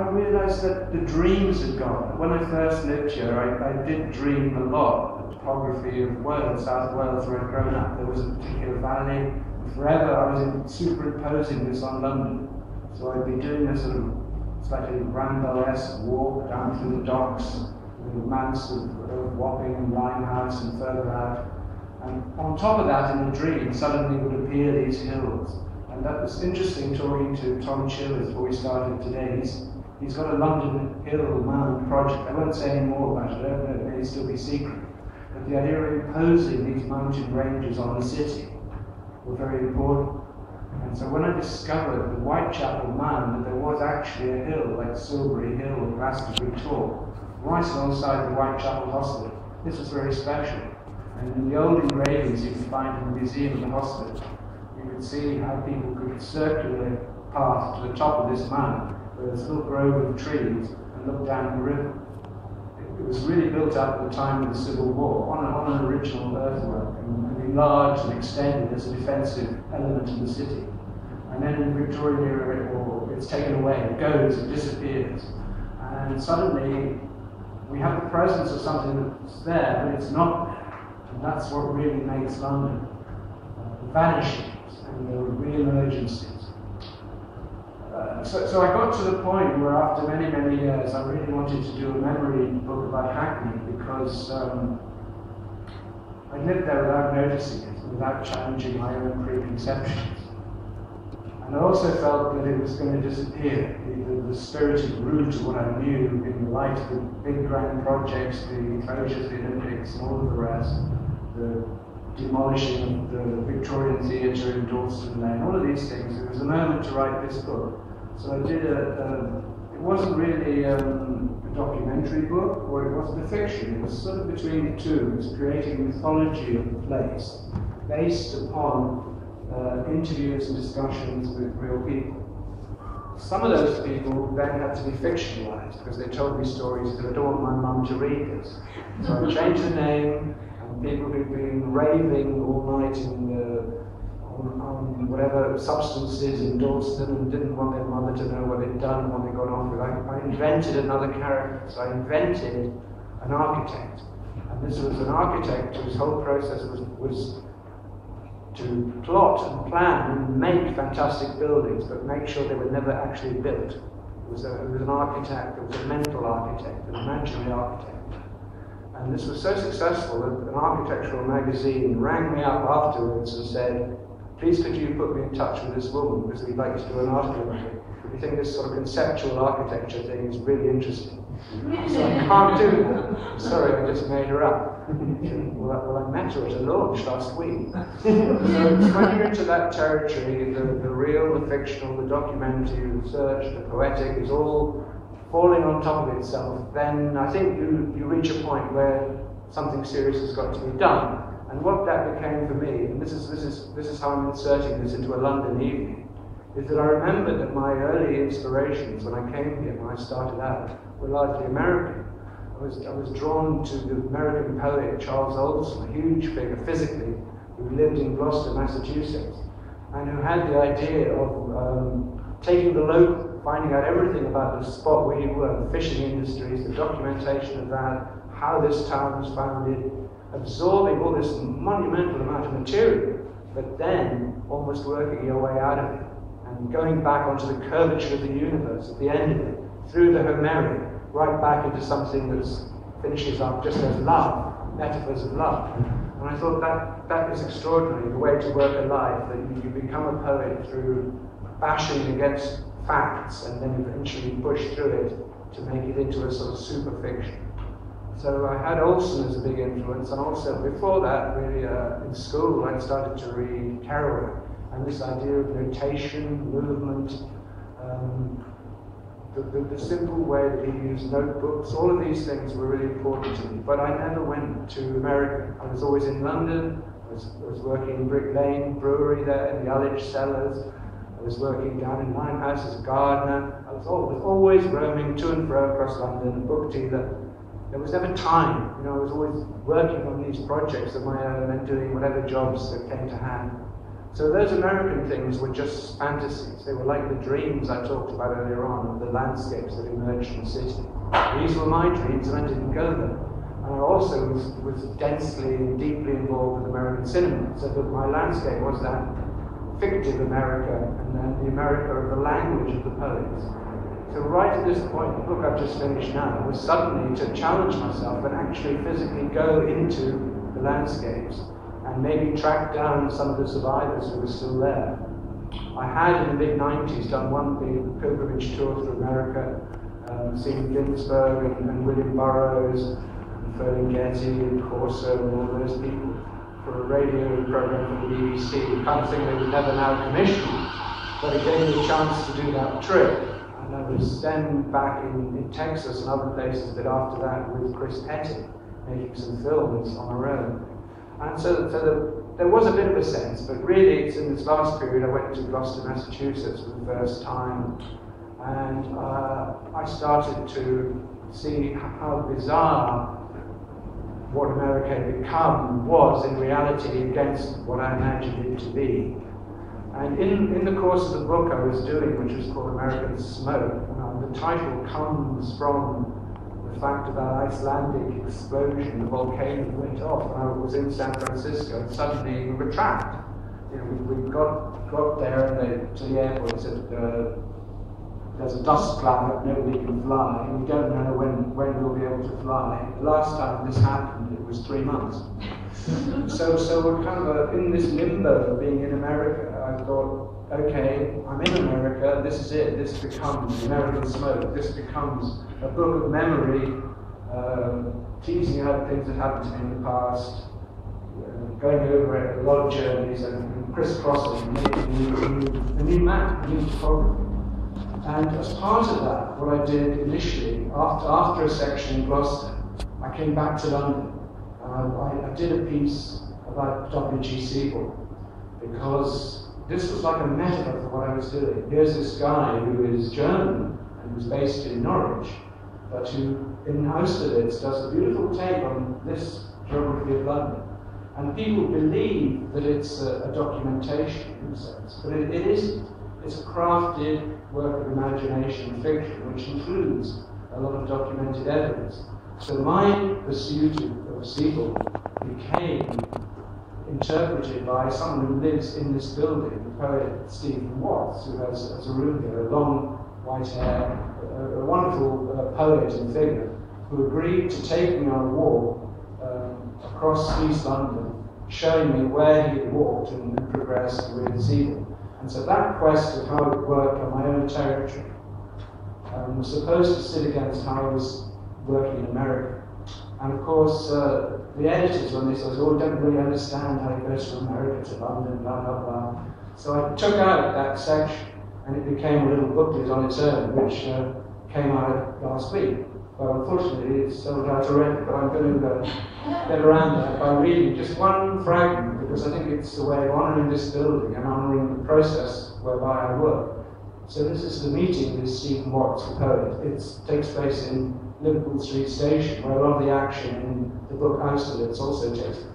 realised that the dreams had gone. When I first lived here, I did dream a lot. The topography of Wales, South Wales, where I'd grown up, there was a particular valley. And forever I was superimposing this on London. So I'd be doing this sort of slightly Rambo-esque walk down through the docks, with manse of Wapping and Limehouse and further out. And on top of that, in the dream, suddenly would appear these hills. And that was interesting talking to Tom Chillers before we started today. He's got a London Hill Mound project. I won't say any more about it, it may still be secret. But the idea of imposing these mountain ranges on the city were very important. And so when I discovered the Whitechapel Mound, that there was actually a hill, like Silbury Hill or Glastonbury Tor, right alongside the Whitechapel Hospital, this was very special. And in the old engravings you can find in the museum of the hospital, you could see how people could circulate a path to the top of this mound, where there's a little grove of trees, and look down the river. It was really built up at the time of the Civil War on an original earthwork, and enlarged and extended as a defensive element of the city. And then in the Victorian era, it's taken away, it goes, it disappears. And suddenly, we have the presence of something that's there, but it's not there. And that's what really makes London. The vanishings and the re-emergencies. So I got to the point where after many, many years, I really wanted to do a memory book about Hackney, because I lived there without noticing it, without challenging my own preconceptions. And I also felt that it was going to disappear. The spirited root of what I knew in the light of the big grand projects, the closures of the Olympics and all of the rest, the demolishing of the Victorian Theatre in Dalston Lane, all of these things. It was a moment to write this book. So I did it wasn't really a documentary book, or it wasn't a fiction. It was sort of between the two. It was creating a mythology of the place based upon interviews and discussions with real people. Some of those people then had to be fictionalized because they told me stories that I don't want my mum to read this. So I changed the name, and people who'd been raving all night on whatever substances in Dalston and didn't want their mother to know what they'd done and what they got off with. I invented another character. So I invented an architect. And this was an architect whose whole process was to plot and plan and make fantastic buildings, but make sure they were never actually built. It was an architect, it was a mental architect, an imaginary architect. And this was so successful that an architectural magazine rang me up afterwards and said, please could you put me in touch with this woman, because we'd like to do an article on it. We think this sort of conceptual architecture thing is really interesting. So I can't do that. Sorry, I just made her up. Well, I met her at a launch last week. So when you're into that territory, the real, the fictional, the documentary, the research, the poetic is all falling on top of itself, then I think you reach a point where something serious has got to be done. And what that became for me, and this is how I'm inserting this into a London evening, is that I remembered that my early inspirations when I came here, when I started out, were largely American. I was drawn to the American poet Charles Olson, a huge figure physically, who lived in Gloucester, Massachusetts, and who had the idea of taking the local, finding out everything about the spot where you were, the fishing industries, the documentation of that, how this town was founded, absorbing all this monumental amount of material, but then almost working your way out of it, and going back onto the curvature of the universe at the end of it, through the Homeric, right back into something that finishes up just as love, metaphors of love. And I thought that is extraordinary, the way to work a life, that you become a poet through bashing against facts and then eventually push through it to make it into a sort of super fiction. So I had Olson as a big influence, and also before that, really in school, I started to read Kerouac, and this idea of notation, movement, the simple way that he used notebooks, all of these things were really important to me. But I never went to America. I was always in London. I was working in Brick Lane Brewery there, in the Ullage Cellars. I was working down in Limehouse as a gardener. I was always roaming to and fro across London, a book dealer. There was never time. I was always working on these projects of my own and doing whatever jobs that came to hand. So those American things were just fantasies. They were like the dreams I talked about earlier on, of the landscapes that emerged from the city. These were my dreams, and I didn't go there. And I also was densely and deeply involved with American cinema, so that my landscape was that fictive America, and then the America of the language of the poets. So right at this point, the book I've just finished now was suddenly to challenge myself and actually physically go into the landscapes and maybe track down some of the survivors who were still there. I had in the mid-90s done one big pilgrimage tour through America, seeing Ginsberg and William Burroughs, and Ferlinghetti and Corso and all those people for a radio program from the BBC, the kind of thing they would never now commission, but it gave me a chance to do that trip. And I was then back in Texas and other places a bit after that with Chris Petty, making some films on our own. And so there was a bit of a sense, but really it's in this last period I went to Gloucester, Massachusetts for the first time, and I started to see how bizarre what America had become was in reality against what I imagined it to be. And in the course of the book I was doing, which was called American Smoke, the title comes from the fact of that Icelandic explosion, the volcano went off, and I was in San Francisco, and suddenly we were trapped. You know, we got there and to the airport and said, there's a dust cloud, nobody can fly, and we don't know when we'll be able to fly. The last time this happened, it was 3 months. So we're kind of in this limbo of being in America. I thought, okay, I'm in America, this is it, this becomes American Smoke, this becomes a book of memory, teasing out things that happened to me in the past, going over a lot of journeys and crisscrossing, making a new map, a new topography. And as part of that, what I did initially, after a section in Gloucester, I came back to London. I did a piece about W.G. Siebel, because this was like a metaphor for what I was doing. Here's this guy who is German and who's based in Norwich, but who in Austerlitz does a beautiful take on this geography of London. And people believe that it's a documentation in a sense, but it isn't. It's a crafted work of imagination and fiction, which includes a lot of documented evidence. So my pursuit of Siebel became interpreted by someone who lives in this building, the poet Stephen Watts, who has a room here, long white hair, a wonderful poet and figure, who agreed to take me on a walk across East London, showing me where he had walked and progressed with Siebel. And so that quest of how it would work on my own territory was supposed to sit against how I was working in America. And of course, the editors on this don't really understand how it goes from America to London, blah, blah, blah. So I took out that section, and it became a little booklet on its own, which came out last week. But unfortunately, it's sold out already, but I'm going to get around that by reading just one fragment, because I think it's a way of honouring this building and honouring the process whereby I work. So this is the meeting with Stephen Watts, the poet. It takes place in Liverpool Street Station, where a lot of the action in the book Austerlitz also takes place.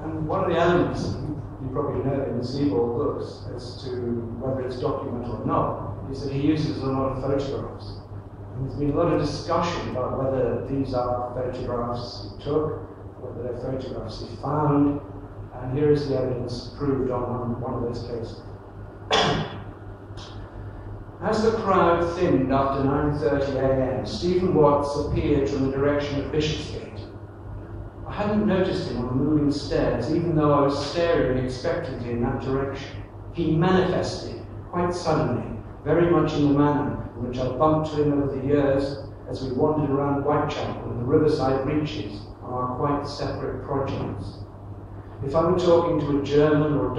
And one of the elements, you probably know in the Siebel books, as to whether it's documented or not, is that he uses a lot of photographs. And there's been a lot of discussion about whether these are photographs he took, whether they're photographs he found, and here is the evidence proved on one of those cases. As the crowd thinned after 9:30 a.m., Stephen Watts appeared from the direction of Bishopsgate. I hadn't noticed him on the moving stairs, even though I was staring expectantly in that direction. He manifested, quite suddenly, very much in the manner in which I bumped to him over the years as we wandered around Whitechapel and the riverside reaches on our quite separate projects. If I were talking to a German or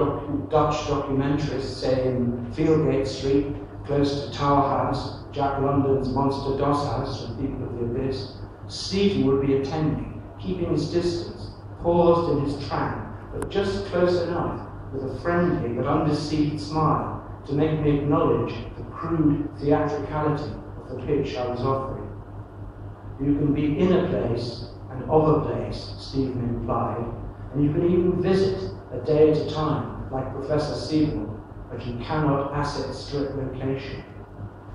Dutch documentarist, say in Fieldgate Street, close to Tower House, Jack London's Monster Doss House and People of the Abyss, Stephen would be attending, keeping his distance, paused in his track, but just close enough, with a friendly but undeceived smile, to make me acknowledge the crude theatricality of the pitch I was offering. You can be in a place and of a place, Stephen implied, and you can even visit a day at a time, like Professor Siebel, but you cannot asset strip location.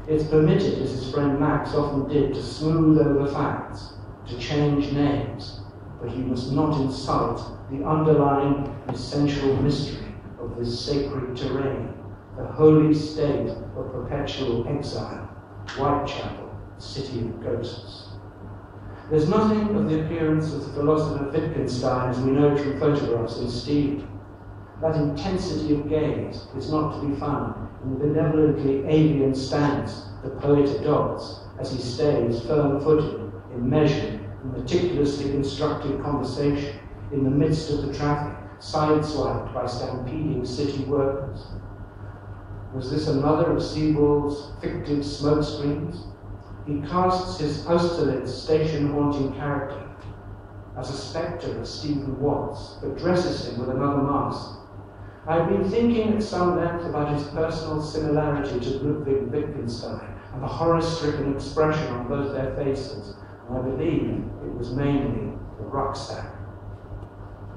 It's permitted, as his friend Max often did, to smooth over facts, to change names, but you must not insult the underlying essential mystery of this sacred terrain, the holy state of perpetual exile, Whitechapel, city of ghosts. There's nothing of the appearance of the philosopher Wittgenstein as we know from photographs in Stephen. That intensity of gaze is not to be found in the benevolently alien stance the poet adopts as he stays firm-footed in measured and meticulously constructed conversation in the midst of the traffic, sideswiped by stampeding city workers. Was this another of Siebel's fictive smoke screens? He casts his Austerlitz station-haunting character as a spectre of Stephen Watts, but dresses him with another mask. I've been thinking at some length about his personal similarity to Ludwig Wittgenstein and the horror-stricken expression on both their faces, and I believe it was mainly the rucksack.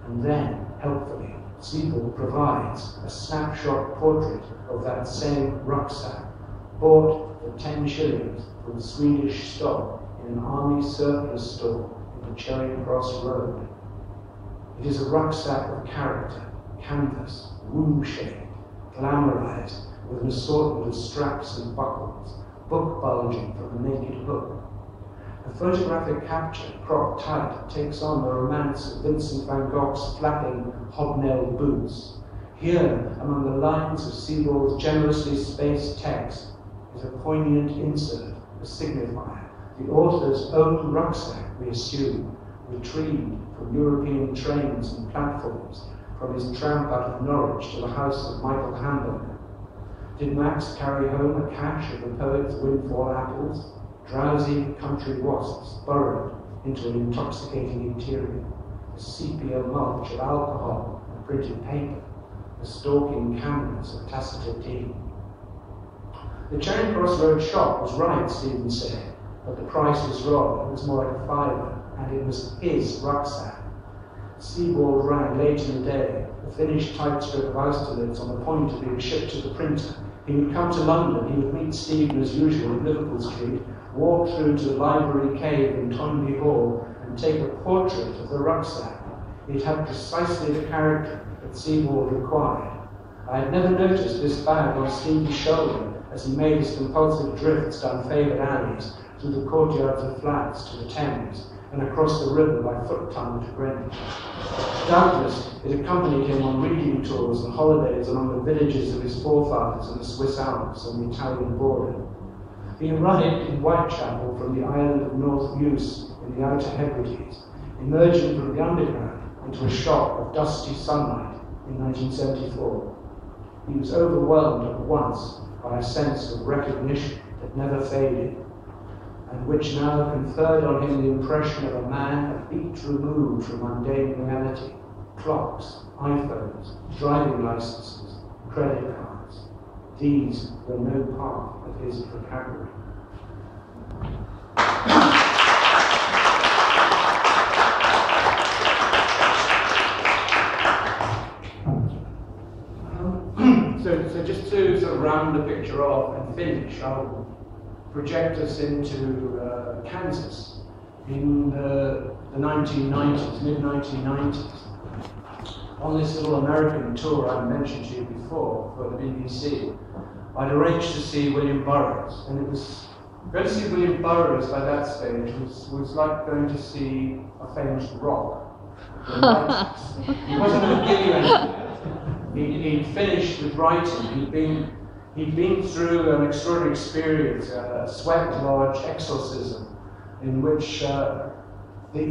And then, helpfully, Siebel provides a snapshot portrait of that same rucksack, bought for 10 shillings from Swedish stock in an army surplus store in the Charing Cross Road. It is a rucksack of character, canvas, womb-shaped, glamorized with an assortment of straps and buckles, book bulging from the naked hook. The photographic capture, cropped tight, takes on the romance of Vincent van Gogh's flapping, hobnailed boots. Here, among the lines of Siebel's generously spaced text, is a poignant insert, a signifier, the author's own rucksack, we assume, retrieved from European trains and platforms, from his tramp out of Norwich to the house of Michael Hamburger. Did Max carry home a cache of the poet's windfall apples? Drowsy country wasps burrowed into an intoxicating interior, a sepia mulch of alcohol and printed paper, the stalking cameras of Tacitus D. The Charing Cross Road shop was right, Stephen said, but the price was wrong. It was more like a fiver, and it was his rucksack. Seaboard rang late in the day, a finished type strip of Austerlitz on the point of being shipped to the printer. He would come to London, he would meet Stephen as usual in Liverpool Street, walk through to the library cave in Toynbee Hall, and take a portrait of the rucksack. It had precisely the character that Seaboard required. I had never noticed this bag on Stephen's shoulder as he made his compulsive drifts down favoured alleys, through the courtyards of flats to the Thames, and across the river by foot tunnel to Greenwich. Doubtless, it accompanied him on reading tours and holidays among the villages of his forefathers in the Swiss Alps and the Italian border. He arrived in Whitechapel from the island of North Uist in the Outer Hebrides, emerging from the underground into a shock of dusty sunlight in 1974. He was overwhelmed at once by a sense of recognition that never faded, and which now conferred on him the impression of a man a beat removed from mundane reality. Clocks, iPhones, driving licenses, credit cards. These were no part of his vocabulary. So just to sort of round the picture off and finish, I'll project us into Kansas in the 1990s, mid-1990s. On this little American tour I mentioned to you before for the BBC, I'd arranged to see William Burroughs, and it was going to see William Burroughs by that stage was like going to see a famous rock. He wasn't going to give you anything. He'd finished with writing. He'd been through an extraordinary experience, a sweat lodge exorcism, in which the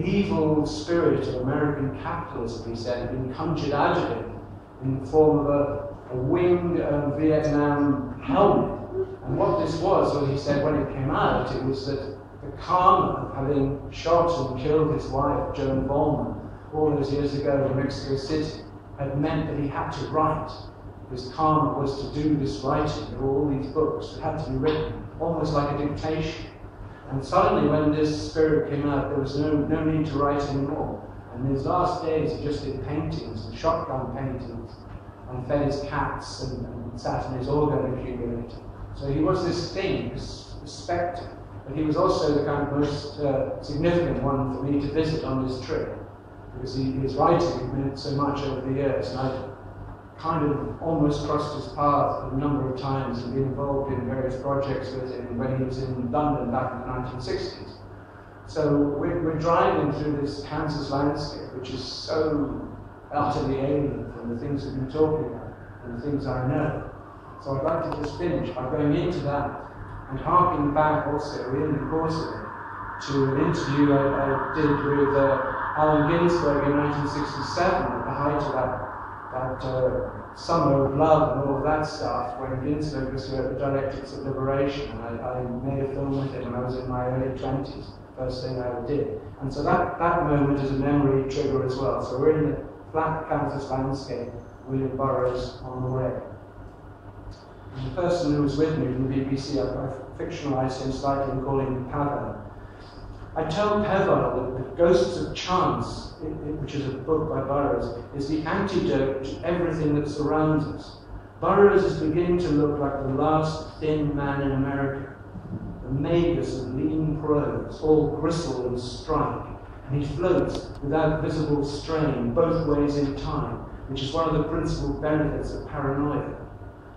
evil spirit of American capitalism, he said, had been conjured out of him in the form of a winged Vietnam helmet. And what this was, well, he said, when it came out, it was that the karma of having shot and killed his wife, Joan Volman, all those years ago in Mexico City, had meant that he had to write. his karma was to do this writing. There were all these books that had to be written, almost like a dictation. And suddenly, when this spirit came out, there was no need to write anymore. And in his last days, he just did paintings and shotgun paintings, and fed his cats and sat in his organ accumulator. So he was this thing, this spectre. But he was also the kind of most significant one for me to visit on this trip, because his writing meant so much over the years, and I'd kind of almost crossed his path a number of times and been involved in various projects with him when he was in London back in the 1960s. So we're driving through this Kansas landscape, which is so utterly alien from the things we've been talking about and the things I know. So I'd like to just finish by going into that and harking back also in the course of it to an interview I did with Allen Ginsberg in 1967 at the height of that Summer of Love and all of that stuff, when Ginsberg was here at the Dialectics of Liberation, and I made a film with him when I was in my early 20s, first thing I ever did. And so that moment is a memory trigger as well. So we're in the flat Kansas landscape, William Burroughs on the way. And the person who was with me from the BBC, I fictionalised him slightly and called him Pavel. I tell Pavel that The Ghosts of Chance, which is a book by Burroughs, is the antidote to everything that surrounds us. Burroughs is beginning to look like the last thin man in America, the magus of lean prose, all bristle and strike, and he floats without visible strain both ways in time, which is one of the principal benefits of paranoia.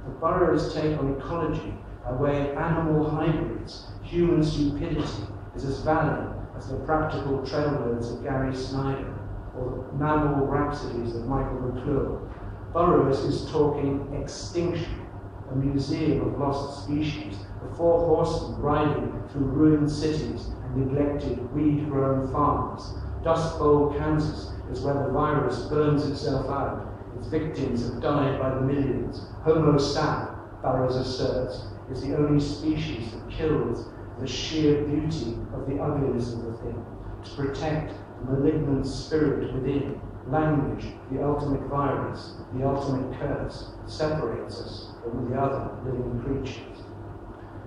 The Burroughs take on ecology by way of animal hybrids, human stupidity, is as valid as the practical trailloads of Gary Snyder or the mammal rhapsodies of Michael McClure. Burroughs is talking extinction, a museum of lost species, the four horsemen riding through ruined cities and neglected weed-grown farms. Dust Bowl, Kansas is where the virus burns itself out. Its victims have died by the millions. Homo sap, Burroughs asserts, is the only species that kills the sheer beauty of the ugliness of the thing, to protect the malignant spirit within. Language, the ultimate virus, the ultimate curse, separates us from the other living creatures.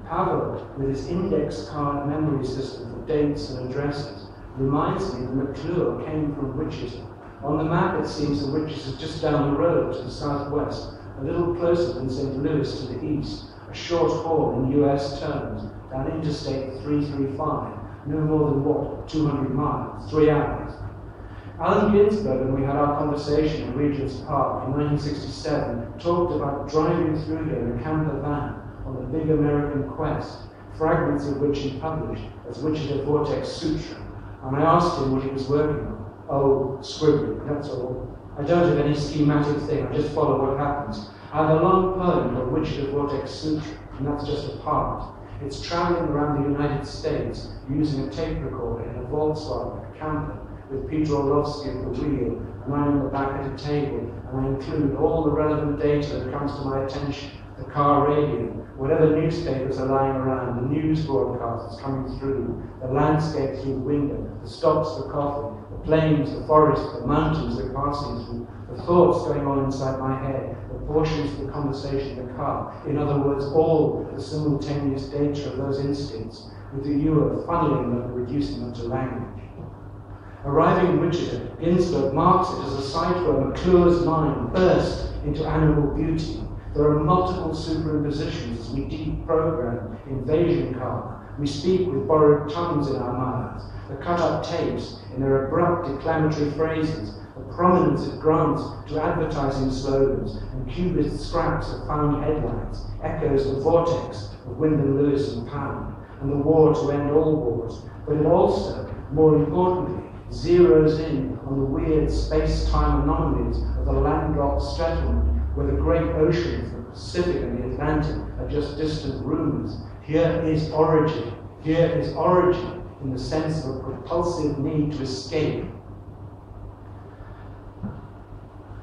Pavel, with his index card memory system for dates and addresses, reminds me that McClure came from Wichita. On the map it seems that Wichita is just down the road to the southwest, a little closer than St. Louis to the east, a short haul in US terms, down Interstate 335, no more than, 200 miles, 3 hours. Allen Ginsberg, when we had our conversation in Regent's Park in 1967, talked about driving through here in a camper van on the big American quest, fragments of which he published as Wichita Vortex Sutra. And I asked him what he was working on. Oh, scribbling, that's all. I don't have any schematic thing, I just follow what happens. I have a long poem called Wichita Vortex Sutra, and that's just a part. It's traveling around the United States using a tape recorder in a Volkswagen, a camper, with Peter Orlovsky at the wheel, and I'm in the back at a table, and I include all the relevant data that comes to my attention, the car radio, whatever newspapers are lying around, the news broadcasts coming through, the landscape through the window, the stops for coffee, the plains, the forests, the mountains they're passing through, the thoughts going on inside my head, the portions of the conversation in the car. In other words, all the simultaneous data of those instincts, with the viewer funneling them and reducing them to language. Arriving in Wichita, Ginsberg marks it as a site where McClure's mind burst into animal beauty. There are multiple superimpositions as we deprogram invasion karma. We speak with borrowed tongues in our mouths, the cut-up tapes in their abrupt declamatory phrases, the prominence it grants to advertising slogans and cubist scraps of found headlines, echoes the vortex of Wyndham Lewis and Pound, and the war to end all wars. But it also, more importantly, zeroes in on the weird space-time anomalies of the land-dropped settlement, where the great oceans, the Pacific and the Atlantic, are just distant rumours. Here is origin in the sense of a propulsive need to escape.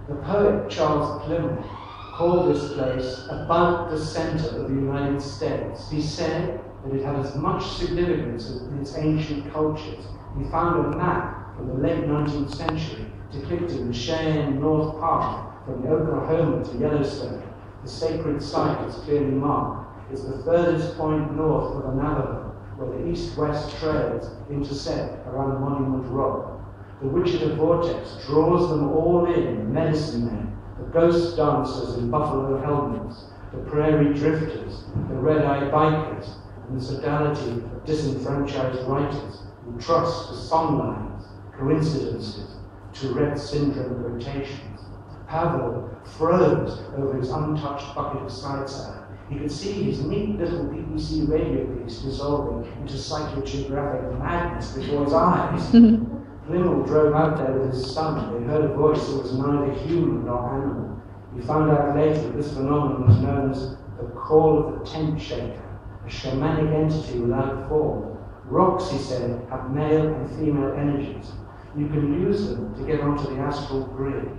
The poet Charles Plymouth called this place about the centre of the United States. He said that it had as much significance as its ancient cultures. He found a map from the late 19th century depicting the Cheyenne North Park from the Oklahoma to Yellowstone, The sacred site is clearly marked. It's the furthest point north of the Navajo, where the east-west trails intersect around Monument Rock. The Wichita Vortex draws them all in, medicine men, the ghost dancers in buffalo helmets, the prairie drifters, the red-eye bikers, and the sodality of disenfranchised writers who trust to songlines, coincidences, Tourette syndrome quotations. Pavel froze over his untouched bucket of side salad. He could see his neat little BBC radio piece dissolving into psychogeographic madness before his eyes. Flimmel drove out there with his son. They heard a voice that was neither human nor animal. He found out later that this phenomenon was known as the call of the tent shaker, a shamanic entity without form. Rocks, he said, have male and female energies. You can use them to get onto the astral grid.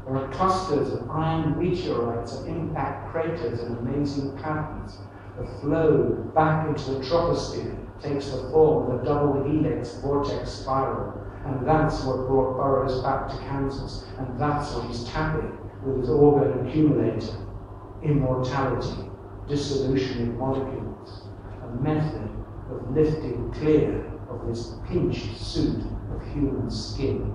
There are clusters of iron meteorites at impact craters in amazing patterns. The flow back into the troposphere takes the form of a double helix vortex spiral, and that's what brought Burroughs back to Kansas, and that's what he's tapping with his organ accumulator. Immortality, dissolution of molecules, a method of lifting clear of this pinched suit of human skin.